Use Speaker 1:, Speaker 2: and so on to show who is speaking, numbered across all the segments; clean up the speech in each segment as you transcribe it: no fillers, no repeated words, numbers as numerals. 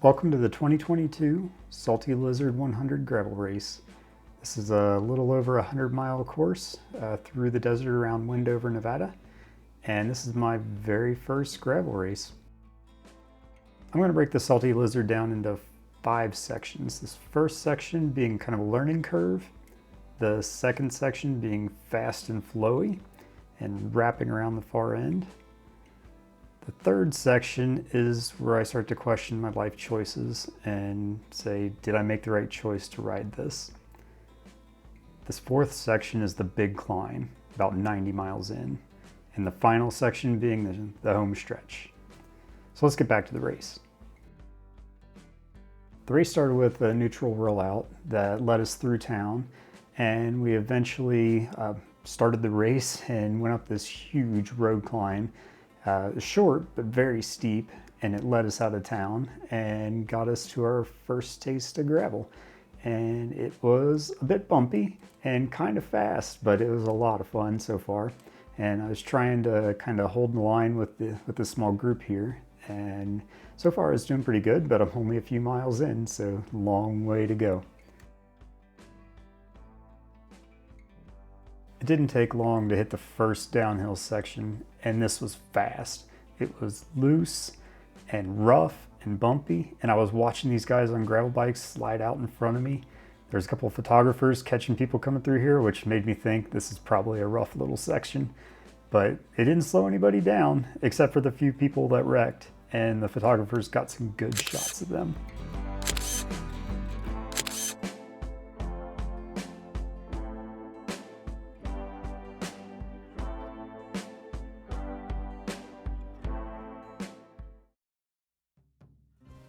Speaker 1: Welcome to the 2022 Salty Lizard 100 gravel race. This is a little over 100-mile course through the desert around Wendover, Nevada, and this is my very first gravel race. I'm going to break the Salty Lizard down into 5 sections. This first section being kind of a learning curve, the second section being fast and flowy and wrapping around the far end. The third section is where I start to question my life choices and say, did I make the right choice to ride this? This fourth section is the big climb, about 90 miles in, and the final section being the home stretch. So let's get back to the race. The race started with a neutral rollout that led us through town, and we eventually started the race and went up this huge road climb. Short but very steep, and it led us out of town and got us to our first taste of gravel. And it was a bit bumpy and kind of fast, but it was a lot of fun so far. And I was trying to kind of hold the line with the small group here, and so far it's doing pretty good, but I'm only a few miles in, so long way to go. It didn't take long to hit the first downhill section, and this was fast. It was loose and rough and bumpy, and I was watching these guys on gravel bikes slide out in front of me. There's a couple of photographers catching people coming through here, which made me think this is probably a rough little section. But it didn't slow anybody down, except for the few people that wrecked, and the photographers got some good shots of them.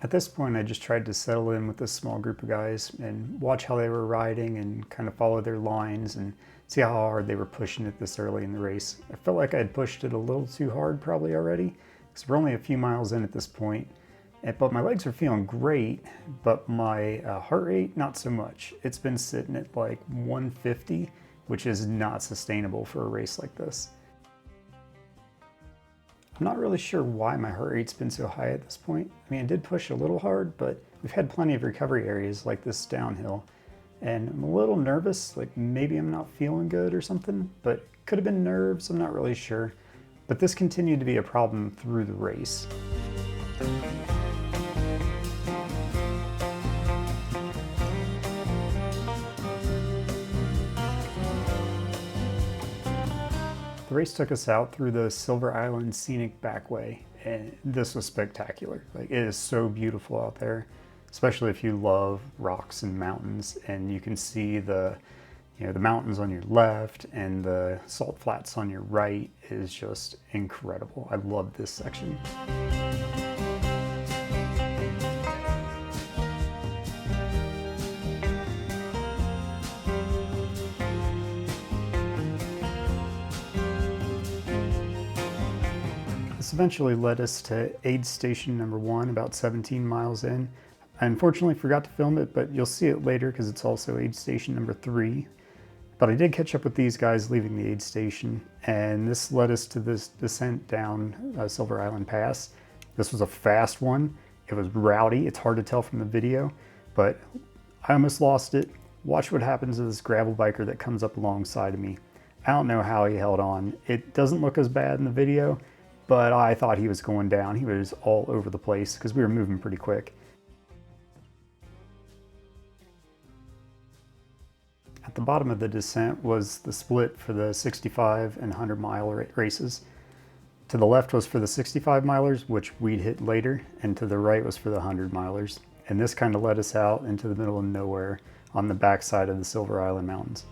Speaker 1: At this point, I just tried to settle in with this small group of guys and watch how they were riding and kind of follow their lines and see how hard they were pushing it this early in the race. I felt like I had pushed it a little too hard probably already, because we're only a few miles in at this point. But my legs are feeling great, but my heart rate, not so much. It's been sitting at like 150, which is not sustainable for a race like this. I'm not really sure why my heart rate's been so high at this point. I mean, I did push a little hard, but we've had plenty of recovery areas like this downhill. And I'm a little nervous, like maybe I'm not feeling good or something, but could have been nerves, I'm not really sure. But this continued to be a problem through the race. The race took us out through the Silver Island Scenic Backway, and this was spectacular. Like, it is so beautiful out there, especially if you love rocks and mountains, and you can see the mountains on your left and the salt flats on your right is just incredible. I love this section. This eventually led us to aid station number 1, about 17 miles in. I unfortunately forgot to film it, but you'll see it later because it's also aid station number 3. But I did catch up with these guys leaving the aid station, and this led us to this descent down Silver Island Pass. This was a fast one. It was rowdy. It's hard to tell from the video, but I almost lost it. Watch what happens to this gravel biker that comes up alongside of me. I don't know how he held on. It doesn't look as bad in the video, but I thought he was going down. He was all over the place because we were moving pretty quick. At the bottom of the descent was the split for the 65 and 100 mile races. To the left was for the 65 milers, which we'd hit later, and to the right was for the 100 milers. And this kind of led us out into the middle of nowhere on the backside of the Silver Island Mountains.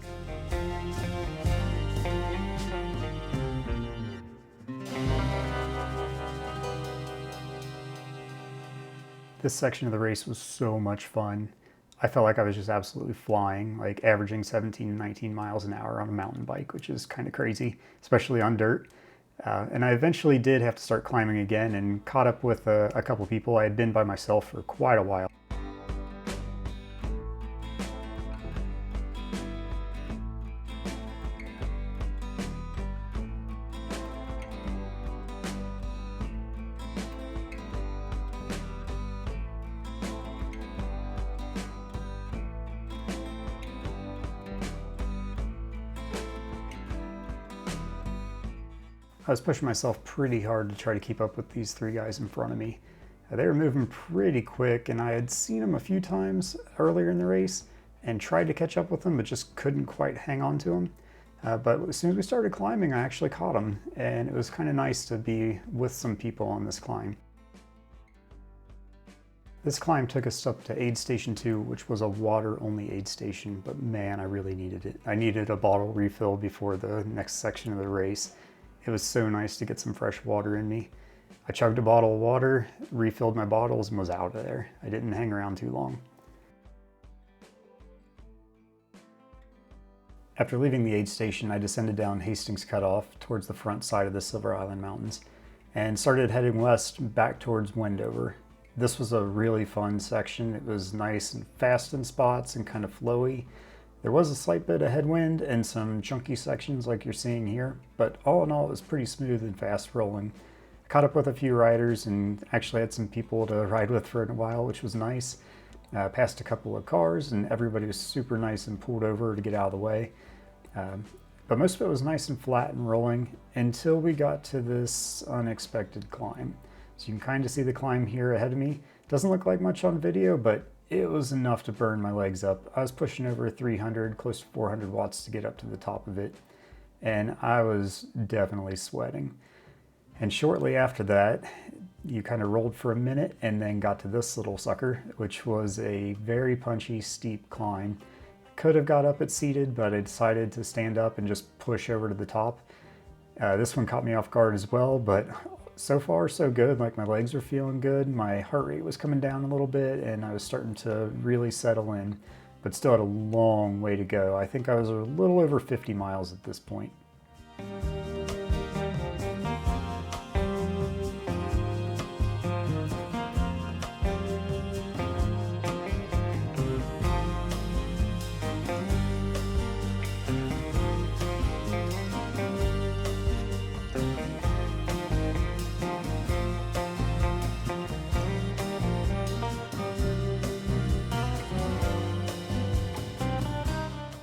Speaker 1: This section of the race was so much fun. I felt like I was just absolutely flying, like averaging 17 to 19 miles an hour on a mountain bike, which is kind of crazy, especially on dirt. And I eventually did have to start climbing again and caught up with a couple people. I had been by myself for quite a while. I was pushing myself pretty hard to try to keep up with these three guys in front of me. They were moving pretty quick, and I had seen them a few times earlier in the race and tried to catch up with them, but just couldn't quite hang on to them. But as soon as we started climbing, I actually caught them, and it was kind of nice to be with some people on this climb. This climb took us up to aid station 2, which was a water-only aid station, but man, I really needed it. I needed a bottle refill before the next section of the race. It was so nice to get some fresh water in me. I chugged a bottle of water, refilled my bottles, and was out of there. I didn't hang around too long. After leaving the aid station, I descended down Hastings Cutoff towards the front side of the Silver Island Mountains and started heading west back towards Wendover. This was a really fun section. It was nice and fast in spots and kind of flowy. There was a slight bit of headwind and some chunky sections like you're seeing here, but all in all, it was pretty smooth and fast rolling. I caught up with a few riders and actually had some people to ride with for a while, which was nice. Passed a couple of cars and everybody was super nice and pulled over to get out of the way. But most of it was nice and flat and rolling until we got to this unexpected climb. So you can kind of see the climb here ahead of me. Doesn't look like much on video, but it was enough to burn my legs up. I was pushing over 300, close to 400 watts to get up to the top of it, and I was definitely sweating. And shortly after that, you kind of rolled for a minute and then got to this little sucker, which was a very punchy, steep climb. Could have got up it seated, but I decided to stand up and just push over to the top. This one caught me off guard as well, but so far so good. Like, my legs were feeling good, my heart rate was coming down a little bit, and I was starting to really settle in, but still had a long way to go. I think I was a little over 50 miles at this point.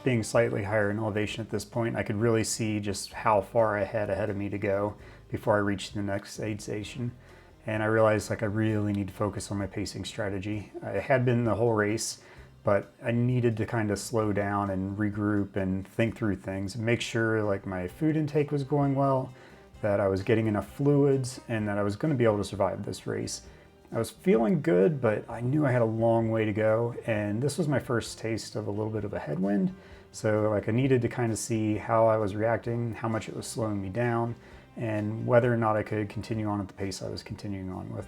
Speaker 1: Being slightly higher in elevation at this point, I could really see just how far I had ahead of me to go before I reached the next aid station. And I realized, like, I really need to focus on my pacing strategy. I had been the whole race, but I needed to kind of slow down and regroup and think through things and make sure, like, my food intake was going well, that I was getting enough fluids, and that I was going to be able to survive this race. I was feeling good, but I knew I had a long way to go, and this was my first taste of a little bit of a headwind. So, like, I needed to kind of see how I was reacting, how much it was slowing me down, and whether or not I could continue on at the pace I was continuing on with.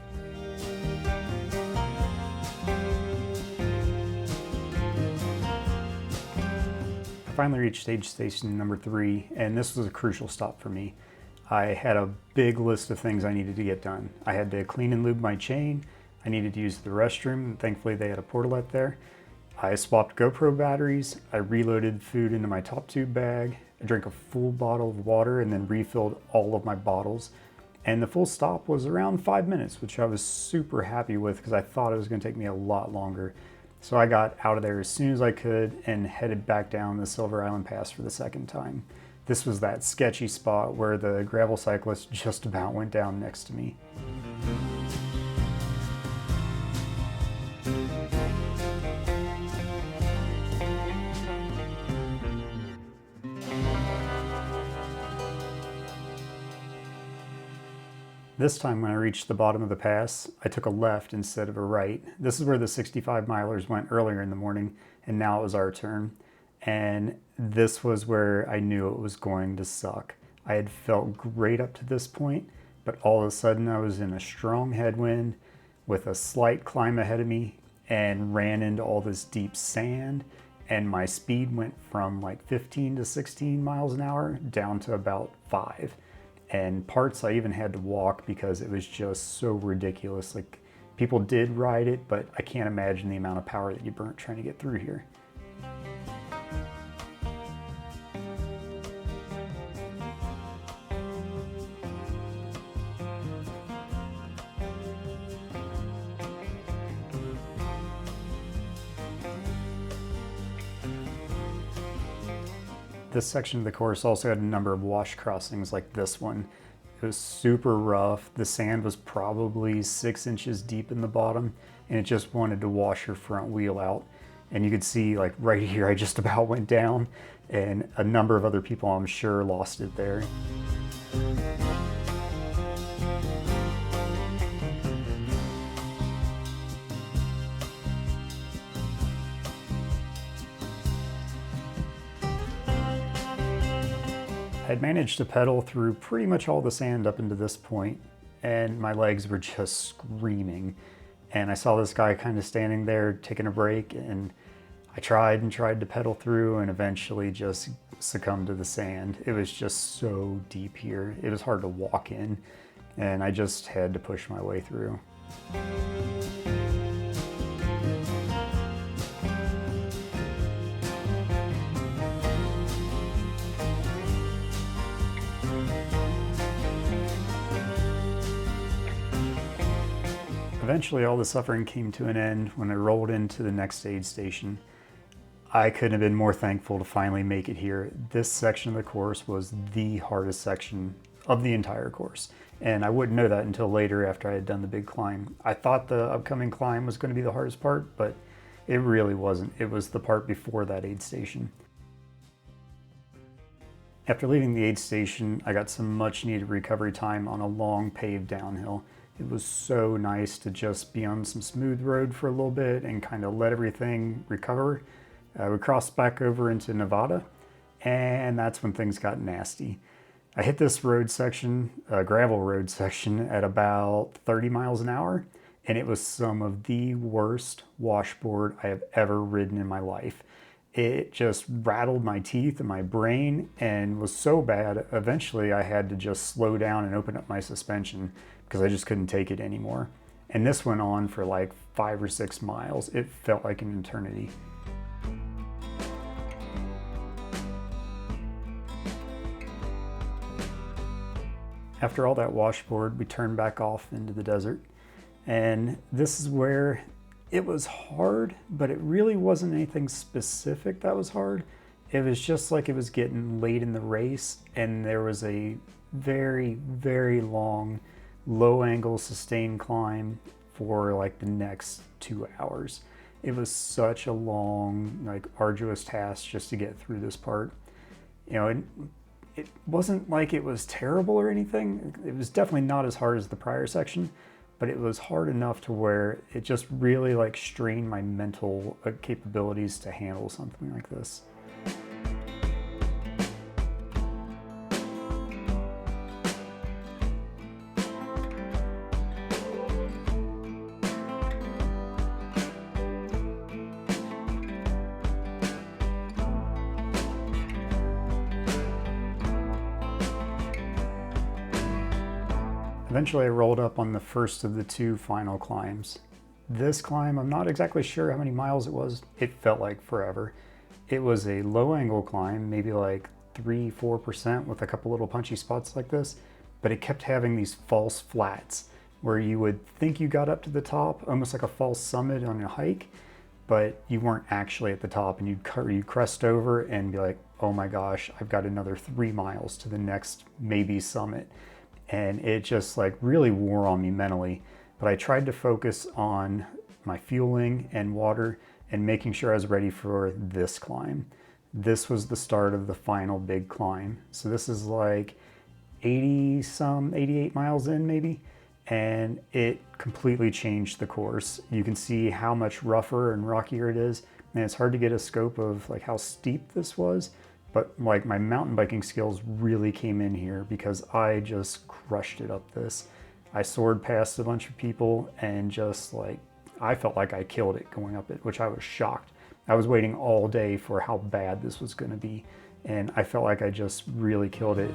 Speaker 1: I finally reached aid station number 3, and this was a crucial stop for me. I had a big list of things I needed to get done. I had to clean and lube my chain, I needed to use the restroom, and thankfully they had a portalet there. I swapped GoPro batteries, I reloaded food into my top tube bag, I drank a full bottle of water and then refilled all of my bottles. And the full stop was around 5 minutes, which I was super happy with because I thought it was going to take me a lot longer. So I got out of there as soon as I could and headed back down the Silver Island Pass for the second time. This was that sketchy spot where the gravel cyclist just about went down next to me. This time when I reached the bottom of the pass, I took a left instead of a right. This is where the 65 milers went earlier in the morning, and now it was our turn. And this was where I knew it was going to suck. I had felt great up to this point, but all of a sudden I was in a strong headwind with a slight climb ahead of me and ran into all this deep sand, and my speed went from like 15 to 16 miles an hour down to about 5. And parts I even had to walk because it was just so ridiculous. Like, people did ride it, but I can't imagine the amount of power that you burnt trying to get through here. This section of the course also had a number of wash crossings like this one. It was super rough. The sand was probably 6 inches deep in the bottom, and it just wanted to wash your front wheel out. And you could see like right here, I just about went down, and a number of other people I'm sure lost it there. I'd managed to pedal through pretty much all the sand up into this point, and my legs were just screaming. And I saw this guy kind of standing there taking a break, and I tried and tried to pedal through and eventually just succumbed to the sand. It was just so deep here. It was hard to walk in, and I just had to push my way through. Eventually all the suffering came to an end when I rolled into the next aid station. I couldn't have been more thankful to finally make it here. This section of the course was the hardest section of the entire course, and I wouldn't know that until later after I had done the big climb. I thought the upcoming climb was going to be the hardest part, but it really wasn't. It was the part before that aid station. After leaving the aid station, I got some much needed recovery time on a long paved downhill. It was so nice to just be on some smooth road for a little bit and kind of let everything recover. We crossed back over into Nevada, and that's when things got nasty. I hit this road section, gravel road section, at about 30 miles an hour, and it was some of the worst washboard I have ever ridden in my life. It just rattled my teeth and my brain and was so bad, eventually I had to just slow down and open up my suspension because I just couldn't take it anymore. And this went on for like 5 or 6 miles. It felt like an eternity. After all that washboard, we turned back off into the desert. And this is where it was hard, but it really wasn't anything specific that was hard. It was just like it was getting late in the race, and there was a very, very long, low angle sustained climb for like the next 2 hours. It was such a long, like arduous task just to get through this part. You know, it wasn't like it was terrible or anything. It was definitely not as hard as the prior section, but it was hard enough to where it just really like strained my mental capabilities to handle something like this. Eventually I rolled up on the first of the 2 final climbs. This climb, I'm not exactly sure how many miles it was. It felt like forever. It was a low angle climb, maybe like 3-4% with a couple little punchy spots like this, but it kept having these false flats where you would think you got up to the top, almost like a false summit on a hike, but you weren't actually at the top, and you'd crest over and be like, oh my gosh, I've got another 3 miles to the next maybe summit. And it just like really wore on me mentally. But I tried to focus on my fueling and water and making sure I was ready for this climb. This was the start of the final big climb. So this is like 88 miles in maybe, and it completely changed the course. You can see how much rougher and rockier it is, and it's hard to get a scope of like how steep this was. But like my mountain biking skills really came in here because I just crushed it up this. I soared past a bunch of people and just like, I felt like I killed it going up it, which I was shocked. I was waiting all day for how bad this was gonna be, and I felt like I just really killed it.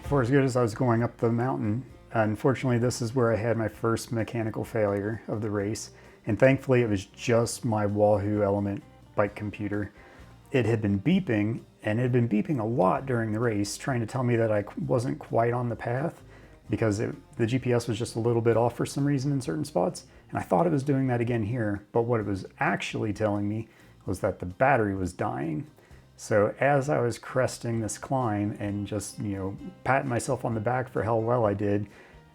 Speaker 1: For as good as I was going up the mountain, unfortunately this is where I had my first mechanical failure of the race, and thankfully it was just my Wahoo Element bike computer. It had been beeping, and it had been beeping a lot during the race, trying to tell me that I wasn't quite on the path because the GPS was just a little bit off for some reason in certain spots, And I thought it was doing that again here, but what it was actually telling me was that the battery was dying. So as I was cresting this climb and just, patting myself on the back for how well I did,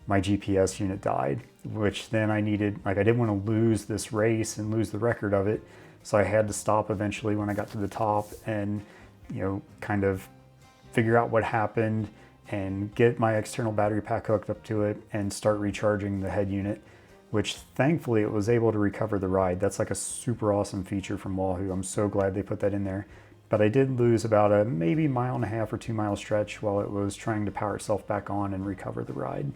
Speaker 1: my GPS unit died, which then I needed, I didn't want to lose this race and lose the record of it. So I had to stop eventually when I got to the top and, kind of figure out what happened and get my external battery pack hooked up to it and start recharging the head unit, which thankfully it was able to recover the ride. That's like a super awesome feature from Wahoo. I'm so glad they put that in there. But I did lose about a maybe 1.5 or 2 mile stretch while it was trying to power itself back on and recover the ride.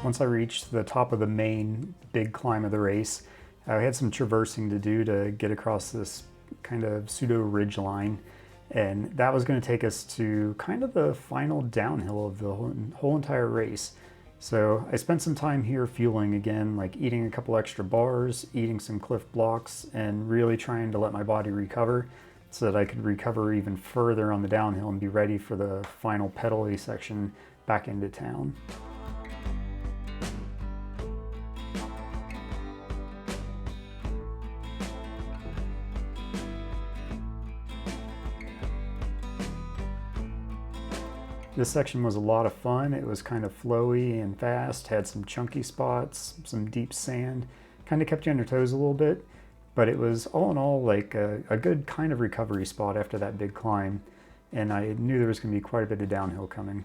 Speaker 1: Once I reached the top of the main big climb of the race, I had some traversing to do to get across this kind of pseudo ridge line, and that was going to take us to kind of the final downhill of the whole entire race. So I spent some time here fueling again, like eating a couple extra bars, eating some Cliff Blocks, and really trying to let my body recover so that I could recover even further on the downhill and be ready for the final pedal-y section back into town. This section was a lot of fun. It was kind of flowy and fast, had some chunky spots, some deep sand, kind of kept you on your toes a little bit, but it was all in all like a good kind of recovery spot after that big climb, and I knew there was going to be quite a bit of downhill coming.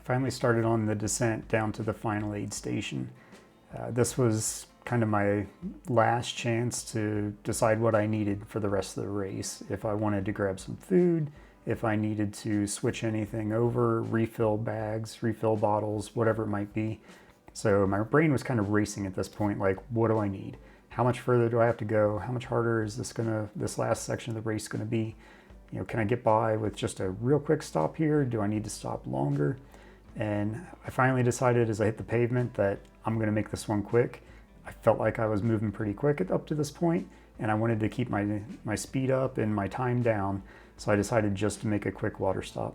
Speaker 1: Finally started on the descent down to the final aid station. This was kind of my last chance to decide what I needed for the rest of the race. If I wanted to grab some food, if I needed to switch anything over, refill bags, refill bottles, whatever it might be. So my brain was kind of racing at this point, like, what do I need? How much further do I have to go? How much harder is this last section of the race gonna be? Can I get by with just a real quick stop here? Do I need to stop longer? And I finally decided as I hit the pavement that I'm going to make this one quick. I felt like I was moving pretty quick up to this point, and I wanted to keep my speed up and my time down, so I decided just to make a quick water stop.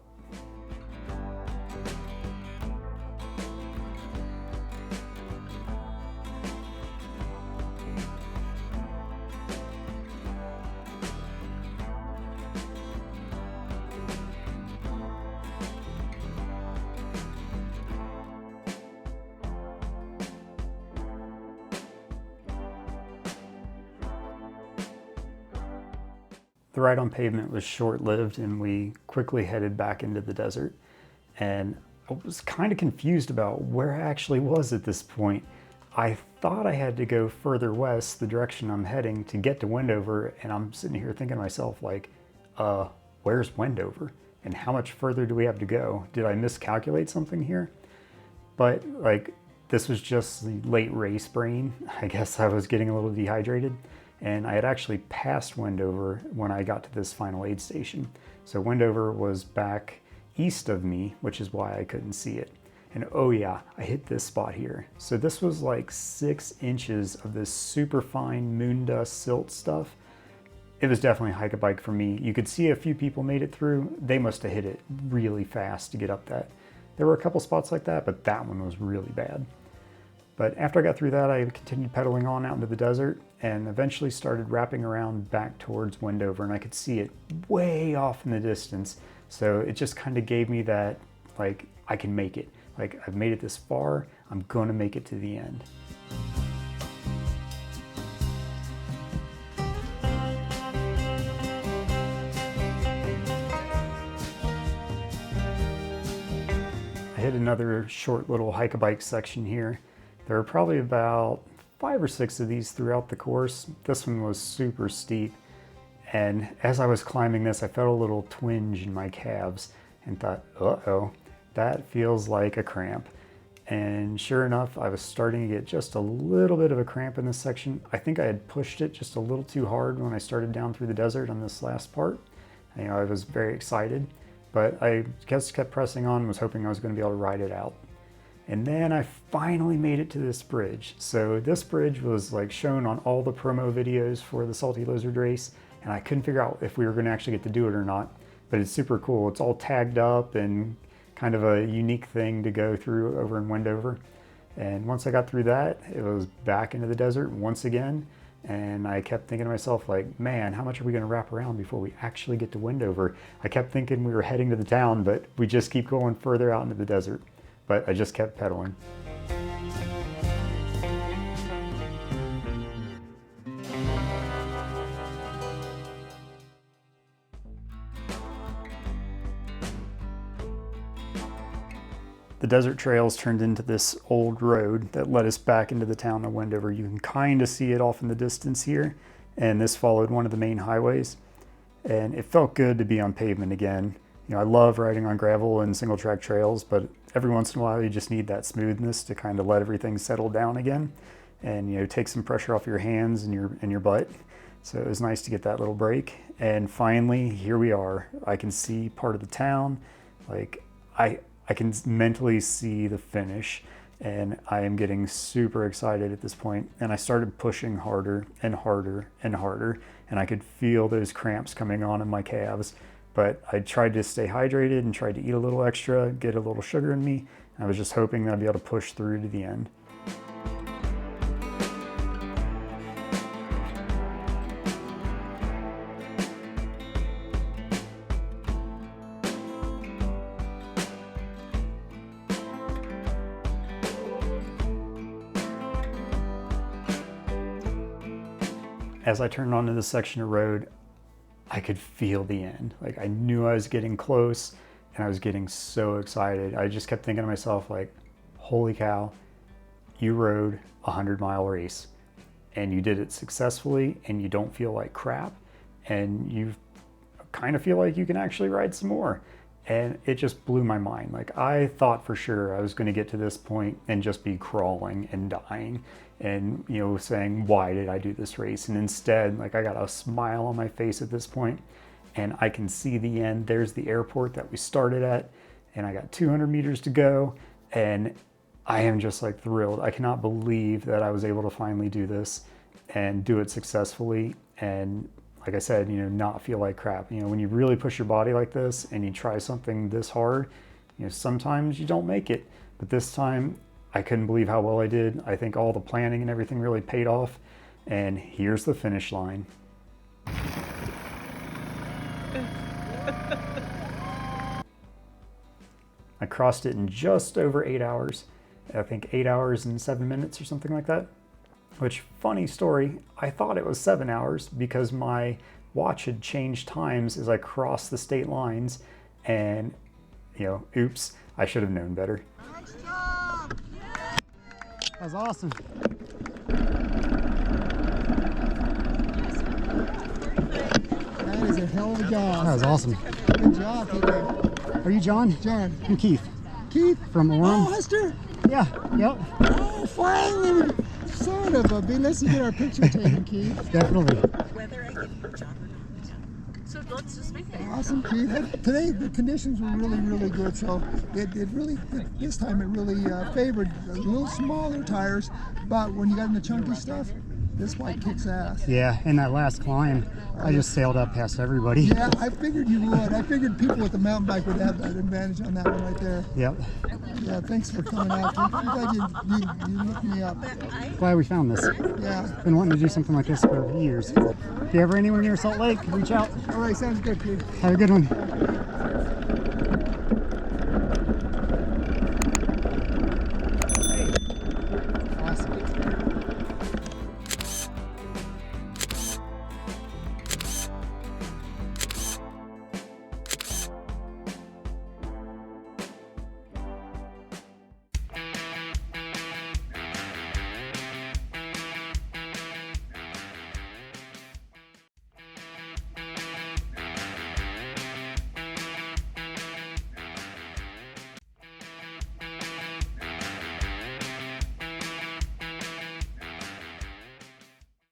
Speaker 1: The ride on pavement was short-lived and we quickly headed back into the desert. And I was kind of confused about where I actually was at this point. I thought I had to go further west, the direction I'm heading, to get to Wendover, and I'm sitting here thinking to myself like, where's Wendover? And how much further do we have to go? Did I miscalculate something here? But this was just the late race brain. I guess I was getting a little dehydrated. And I had actually passed Wendover when I got to this final aid station. So Wendover was back east of me, which is why I couldn't see it. And oh yeah, I hit this spot here. So this was like 6 inches of this super fine moon dust silt stuff. It was definitely a hike-a-bike for me. You could see a few people made it through. They must have hit it really fast to get up that. There were a couple spots like that, but that one was really bad. But after I got through that, I continued pedaling on out into the desert and eventually started wrapping around back towards Wendover, and I could see it way off in the distance. So it just kind of gave me that, like, I can make it. Like, I've made it this far, I'm gonna make it to the end. I hit another short little hike-a-bike section here. There were probably about 5 or 6 of these throughout the course. This one was super steep. And as I was climbing this, I felt a little twinge in my calves and thought, uh-oh, that feels like a cramp. and sure enough, I was starting to get just a little bit of a cramp in this section. I think I had pushed it just a little too hard when I started down through the desert on this last part. You know, I was very excited, but I just kept pressing on and was hoping I was going to be able to ride it out. And then I finally made it to this bridge. So this bridge was like shown on all the promo videos for the Salty Lizard race, and I couldn't figure out if we were going to actually get to do it or not. But it's super cool. It's all tagged up and kind of a unique thing to go through over in Wendover. And once I got through that, it was back into the desert once again. And I kept thinking to myself, like, man, how much are we going to wrap around before we actually get to Wendover? I kept thinking we were heading to the town, but we just keep going further out into the desert. But I just kept pedaling. The desert trails turned into this old road that led us back into the town of Wendover. You can kind of see it off in the distance here, and this followed one of the main highways. And it felt good to be on pavement again. You know, I love riding on gravel and single track trails, but every once in a while you just need that smoothness to kind of let everything settle down again and, you know, take some pressure off your hands and your butt. So it was nice to get that little break. And finally, here we are. I can see part of the town. Like, I can mentally see the finish, and I am getting super excited at this point. And I started pushing harder and harder and harder, and I could feel those cramps coming on in my calves. But I tried to stay hydrated and tried to eat a little extra, get a little sugar in me. I was just hoping that I'd be able to push through to the end. As I turned onto this section of road, I could feel the end. Like, I knew I was getting close, and I was getting so excited. I just kept thinking to myself, like, holy cow, you rode a 100-mile race, and you did it successfully, and you don't feel like crap, and you kind of feel like you can actually ride some more. And it just blew my mind. Like, I thought for sure I was going to get to this point and just be crawling and dying and, you know, saying, why did I do this race? And instead, like, I got a smile on my face at this point, and I can see the end. There's the airport that we started at, and I got 200 meters to go, and I am just like thrilled. I cannot believe that I was able to finally do this and do it successfully. And like I said, you know, not feel like crap. You know, when you really push your body like this and you try something this hard, you know, sometimes you don't make it. But this time, I couldn't believe how well I did. I think all the planning and everything really paid off. And here's the finish line. I crossed it in just over 8 hours. I think 8 hours and 7 minutes or something like that. Which, funny story, I thought it was 7 hours because my watch had changed times as I crossed the state lines, and, you know, oops, I should have known better.
Speaker 2: Nice job!
Speaker 1: That was awesome.
Speaker 2: That is a hell of a job.
Speaker 1: That was awesome.
Speaker 2: Good job today.
Speaker 1: Are you John?
Speaker 2: John.
Speaker 1: I'm Keith.
Speaker 2: Keith?
Speaker 1: From Orem.
Speaker 2: Oh, Hester?
Speaker 1: Yeah, yep.
Speaker 2: Oh, finally! Son of a bitch. Let's get our picture taken, Keith.
Speaker 1: Definitely.
Speaker 3: Whether I get John. So let's just make it.
Speaker 2: Awesome, Keith. Today the conditions were really, really good. So this time it really favored a little smaller tires. But when you got in the chunky stuff, this bike kicks ass.
Speaker 1: Yeah, in that last climb, I just sailed up past everybody.
Speaker 2: Yeah, I figured you would. I figured people with the mountain bike would have that advantage on that one right there.
Speaker 1: Yep.
Speaker 2: Yeah, thanks for coming out. I'm glad you looked me up.
Speaker 1: Glad we found this.
Speaker 2: Yeah.
Speaker 1: Been wanting to do something like this for years. If you're ever anywhere near Salt Lake, reach out.
Speaker 2: All right, sounds good, Keith.
Speaker 1: Have a good one.